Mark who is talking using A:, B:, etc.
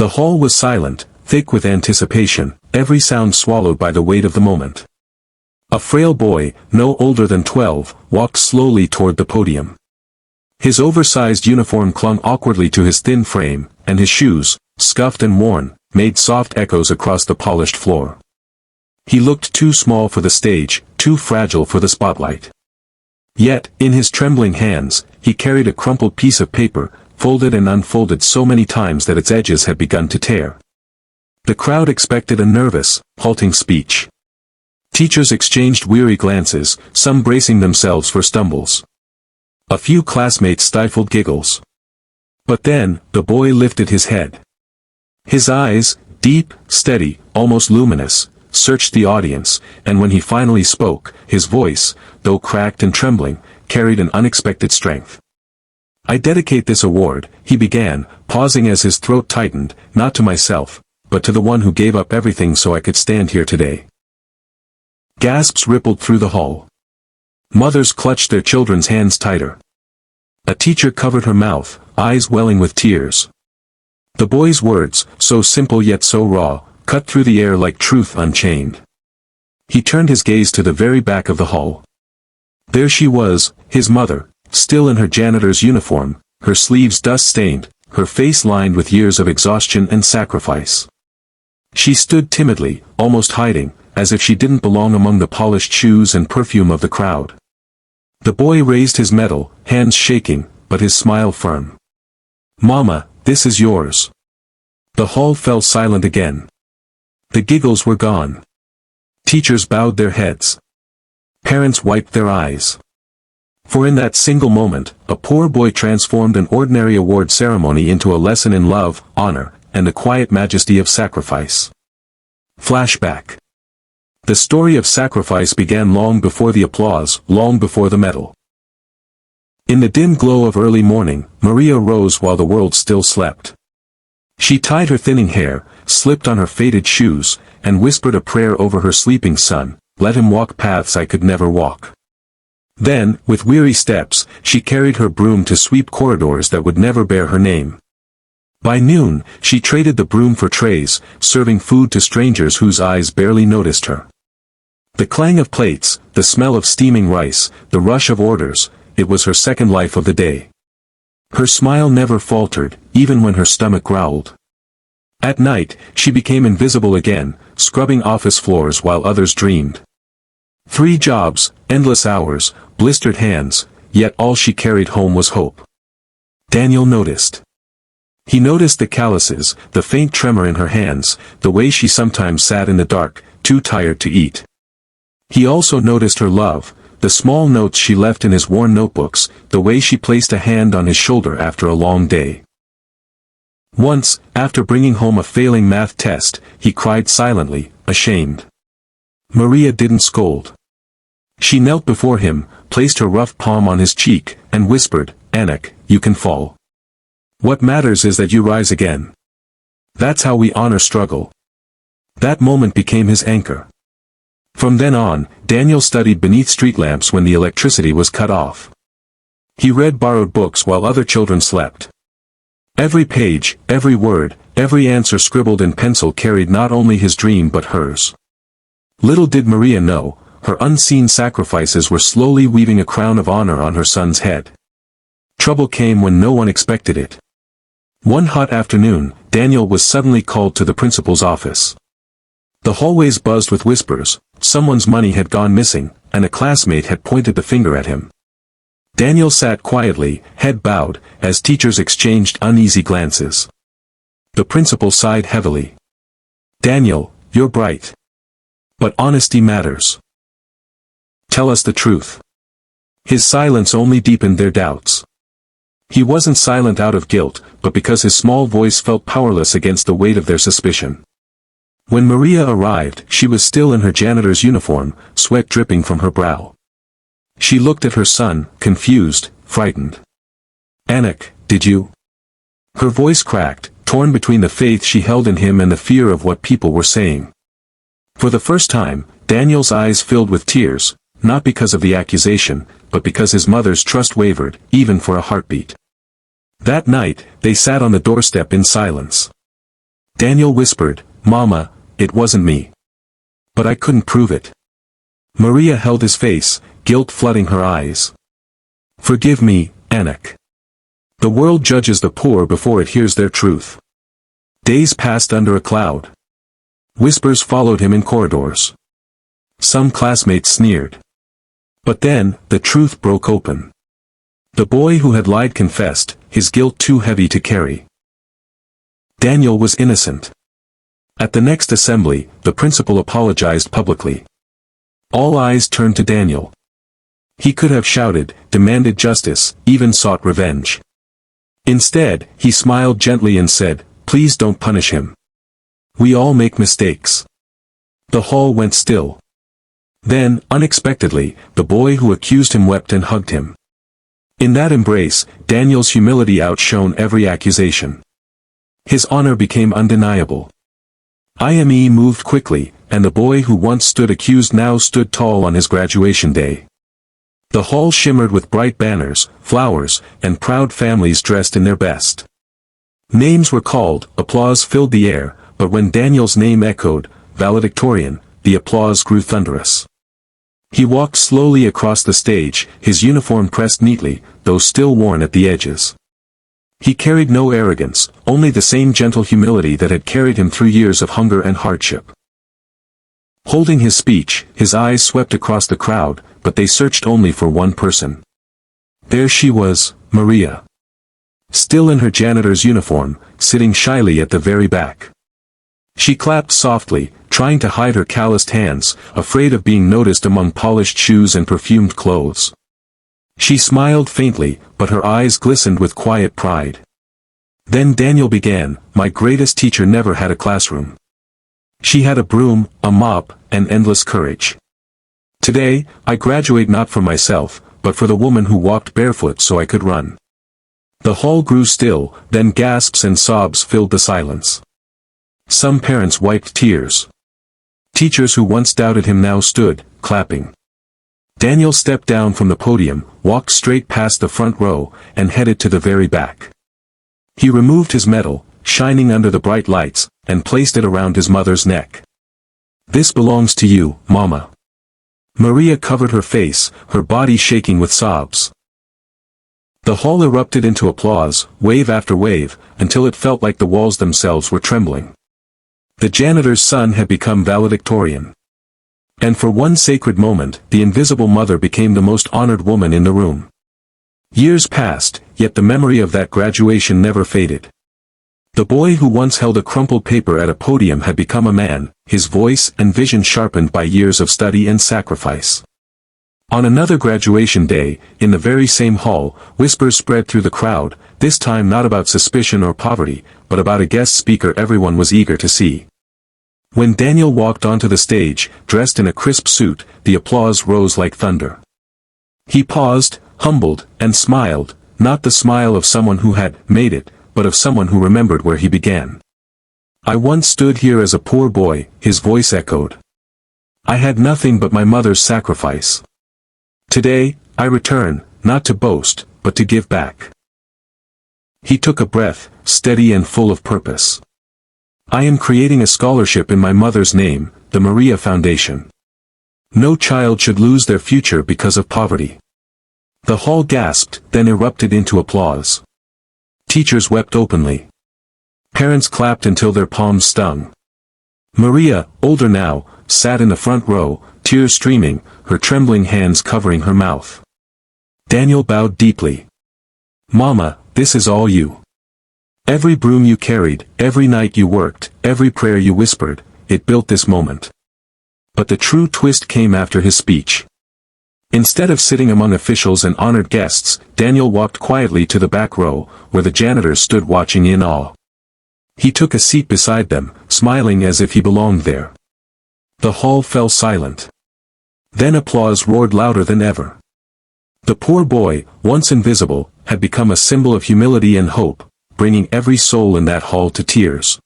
A: The hall was silent, thick with anticipation, every sound swallowed by the weight of the moment. A frail boy, no older than 12, walked slowly toward the podium. His oversized uniform clung awkwardly to his thin frame, and his shoes, scuffed and worn, made soft echoes across the polished floor. He looked too small for the stage, too fragile for the spotlight. Yet, in his trembling hands, he carried a crumpled piece of paper, folded and unfolded so many times that its edges had begun to tear. The crowd expected a nervous, halting speech. Teachers exchanged weary glances, some bracing themselves for stumbles. A few classmates stifled giggles. But then, the boy lifted his head. His eyes, deep, steady, almost luminous, searched the audience, and when he finally spoke, his voice, though cracked and trembling, carried an unexpected strength. "I dedicate this award," he began, pausing as his throat tightened, "not to myself, but to the one who gave up everything so I could stand here today." Gasps rippled through the hall. Mothers clutched their children's hands tighter. A teacher covered her mouth, eyes welling with tears. The boy's words, so simple yet so raw, cut through the air like truth unchained. He turned his gaze to the very back of the hall. There she was, his mother, still in her janitor's uniform, her sleeves dust-stained, her face lined with years of exhaustion and sacrifice. She stood timidly, almost hiding, as if she didn't belong among the polished shoes and perfume of the crowd. The boy raised his medal, hands shaking, but his smile firm. "Mama, this is yours." The hall fell silent again. The giggles were gone. Teachers bowed their heads. Parents wiped their eyes. For in that single moment, a poor boy transformed an ordinary award ceremony into a lesson in love, honor, and the quiet majesty of sacrifice. Flashback. The story of sacrifice began long before the applause, long before the medal. In the dim glow of early morning, Maria rose while the world still slept. She tied her thinning hair, slipped on her faded shoes, and whispered a prayer over her sleeping son, "Let him walk paths I could never walk." Then, with weary steps, she carried her broom to sweep corridors that would never bear her name. By noon, she traded the broom for trays, serving food to strangers whose eyes barely noticed her. The clang of plates, the smell of steaming rice, the rush of orders, it was her second life of the day. Her smile never faltered, even when her stomach growled. At night, she became invisible again, scrubbing office floors while others dreamed. 3 jobs, endless hours, blistered hands, yet all she carried home was hope. Daniel noticed. He noticed the calluses, the faint tremor in her hands, the way she sometimes sat in the dark, too tired to eat. He also noticed her love, the small notes she left in his worn notebooks, the way she placed a hand on his shoulder after a long day. Once, after bringing home a failing math test, he cried silently, ashamed. Maria didn't scold. She knelt before him, placed her rough palm on his cheek, and whispered, "Anik, you can fall. What matters is that you rise again. That's how we honor struggle." That moment became his anchor. From then on, Daniel studied beneath street lamps when the electricity was cut off. He read borrowed books while other children slept. Every page, every word, every answer scribbled in pencil carried not only his dream but hers. Little did Maria know, her unseen sacrifices were slowly weaving a crown of honor on her son's head. Trouble came when no one expected it. One hot afternoon, Daniel was suddenly called to the principal's office. The hallways buzzed with whispers, someone's money had gone missing, and a classmate had pointed the finger at him. Daniel sat quietly, head bowed, as teachers exchanged uneasy glances. The principal sighed heavily. "Daniel, you're bright. But honesty matters. Tell us the truth." His silence only deepened their doubts. He wasn't silent out of guilt, but because his small voice felt powerless against the weight of their suspicion. When Maria arrived, she was still in her janitor's uniform, sweat dripping from her brow. She looked at her son, confused, frightened. "Anik, did you?" Her voice cracked, torn between the faith she held in him and the fear of what people were saying. For the first time, Daniel's eyes filled with tears, not because of the accusation, but because his mother's trust wavered, even for a heartbeat. That night, they sat on the doorstep in silence. Daniel whispered, "Mama, it wasn't me. But I couldn't prove it." Maria held his face, guilt flooding her eyes. "Forgive me, Anak. The world judges the poor before it hears their truth." Days passed under a cloud. Whispers followed him in corridors. Some classmates sneered. But then, the truth broke open. The boy who had lied confessed, his guilt too heavy to carry. Daniel was innocent. At the next assembly, the principal apologized publicly. All eyes turned to Daniel. He could have shouted, demanded justice, even sought revenge. Instead, he smiled gently and said, "Please don't punish him. We all make mistakes." The hall went still. Then, unexpectedly, the boy who accused him wept and hugged him. In that embrace, Daniel's humility outshone every accusation. His honor became undeniable. IME moved quickly, and the boy who once stood accused now stood tall on his graduation day. The hall shimmered with bright banners, flowers, and proud families dressed in their best. Names were called, applause filled the air, but when Daniel's name echoed, valedictorian, the applause grew thunderous. He walked slowly across the stage, his uniform pressed neatly, though still worn at the edges. He carried no arrogance, only the same gentle humility that had carried him through years of hunger and hardship. Holding his speech, his eyes swept across the crowd, but they searched only for one person. There she was, Maria. Still in her janitor's uniform, sitting shyly at the very back. She clapped softly, trying to hide her calloused hands, afraid of being noticed among polished shoes and perfumed clothes. She smiled faintly, but her eyes glistened with quiet pride. Then Daniel began, "My greatest teacher never had a classroom. She had a broom, a mop, and endless courage. Today, I graduate not for myself, but for the woman who walked barefoot so I could run." The hall grew still, then gasps and sobs filled the silence. Some parents wiped tears. Teachers who once doubted him now stood, clapping. Daniel stepped down from the podium, walked straight past the front row, and headed to the very back. He removed his medal, shining under the bright lights, and placed it around his mother's neck. "This belongs to you, Mama." Maria covered her face, her body shaking with sobs. The hall erupted into applause, wave after wave, until it felt like the walls themselves were trembling. The janitor's son had become valedictorian. And for one sacred moment, the invisible mother became the most honored woman in the room. Years passed, yet the memory of that graduation never faded. The boy who once held a crumpled paper at a podium had become a man, his voice and vision sharpened by years of study and sacrifice. On another graduation day, in the very same hall, whispers spread through the crowd, this time not about suspicion or poverty, but about a guest speaker everyone was eager to see. When Daniel walked onto the stage, dressed in a crisp suit, the applause rose like thunder. He paused, humbled, and smiled, not the smile of someone who had made it, but of someone who remembered where he began. "I once stood here as a poor boy," his voice echoed. "I had nothing but my mother's sacrifice. Today, I return, not to boast, but to give back." He took a breath, steady and full of purpose. "I am creating a scholarship in my mother's name, the Maria Foundation. No child should lose their future because of poverty." The hall gasped, then erupted into applause. Teachers wept openly. Parents clapped until their palms stung. Maria, older now, sat in the front row, tears streaming, her trembling hands covering her mouth. Daniel bowed deeply. "Mama, this is all you. Every broom you carried, every night you worked, every prayer you whispered, it built this moment." But the true twist came after his speech. Instead of sitting among officials and honored guests, Daniel walked quietly to the back row, where the janitors stood watching in awe. He took a seat beside them, smiling as if he belonged there. The hall fell silent. Then applause roared louder than ever. The poor boy, once invisible, had become a symbol of humility and hope, bringing every soul in that hall to tears.